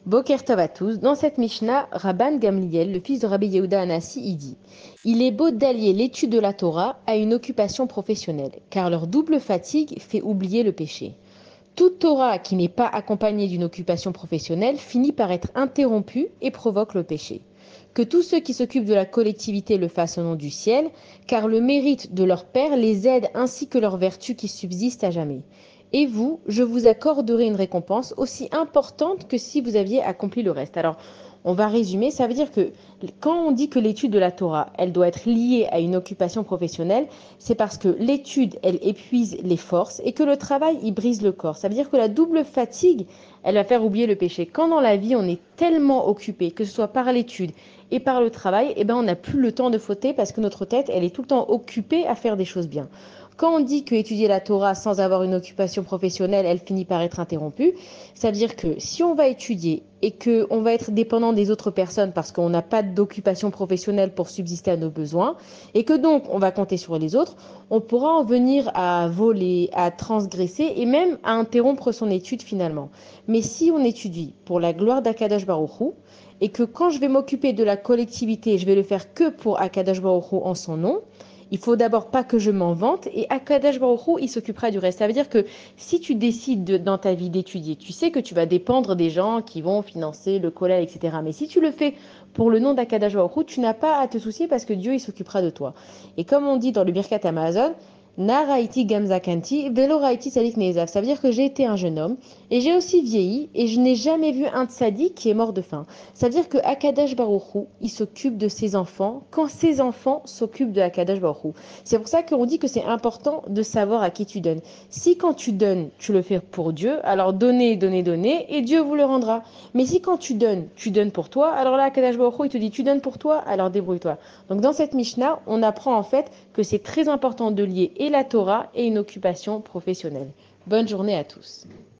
Boker Tov à tous. Dans cette Mishnah, Rabban Gamliel, le fils de Rabbi Yehuda Hanassi, il dit: Il est beau d'allier l'étude de la Torah à une occupation professionnelle, car leur double fatigue fait oublier le péché. Toute Torah qui n'est pas accompagnée d'une occupation professionnelle finit par être interrompue et provoque le péché. Que tous ceux qui s'occupent de la collectivité le fassent au nom du ciel, car le mérite de leur Père les aide ainsi que leur vertu qui subsiste à jamais. Et vous, je vous accorderai une récompense aussi importante que si vous aviez accompli le reste. Alors, on va résumer, ça veut dire que quand on dit que l'étude de la Torah, elle doit être liée à une occupation professionnelle, c'est parce que l'étude, elle épuise les forces et que le travail, il brise le corps. Ça veut dire que la double fatigue, elle va faire oublier le péché. Quand dans la vie, on est tellement occupé, que ce soit par l'étude et par le travail, eh ben, on n'a plus le temps de fauter parce que notre tête, elle est tout le temps occupée à faire des choses bien. Quand on dit que étudier la Torah sans avoir une occupation professionnelle, elle finit par être interrompue, ça veut dire que si on va étudier et qu'on va être dépendant des autres personnes parce qu'on n'a pas d'occupation professionnelle pour subsister à nos besoins, et que donc on va compter sur les autres, on pourra en venir à voler, à transgresser et même à interrompre son étude finalement. Mais si on étudie pour la gloire d'Akadash Baruch Hu, et que quand je vais m'occuper de la collectivité, je vais le faire que pour Akadash Baruch Hu en son nom, il faut d'abord pas que je m'en vante et Akadash Baruch Hu, il s'occupera du reste. Ça veut dire que si tu décides dans ta vie d'étudier, tu sais que tu vas dépendre des gens qui vont financer le collège, etc. Mais si tu le fais pour le nom d'Akadash Baruch Hu, tu n'as pas à te soucier parce que Dieu, il s'occupera de toi. Et comme on dit dans le Birkat Amazon, Na raiti gamzakanti, velo raiti sadik nezav. Ça veut dire que j'ai été un jeune homme et j'ai aussi vieilli et je n'ai jamais vu un tzaddik qui est mort de faim. Ça veut dire que Akadash Baruch Hu, il s'occupe de ses enfants quand ses enfants s'occupent de Akadash Baruch Hu. C'est pour ça qu'on dit que c'est important de savoir à qui tu donnes. Si quand tu donnes, tu le fais pour Dieu, alors donnez, donnez, donnez et Dieu vous le rendra. Mais si quand tu donnes pour toi, alors là Akadash Baruch Hu, il te dit tu donnes pour toi, alors débrouille-toi. Donc dans cette Mishnah, on apprend en fait que c'est très important de lier et la Torah et une occupation professionnelle. Bonne journée à tous.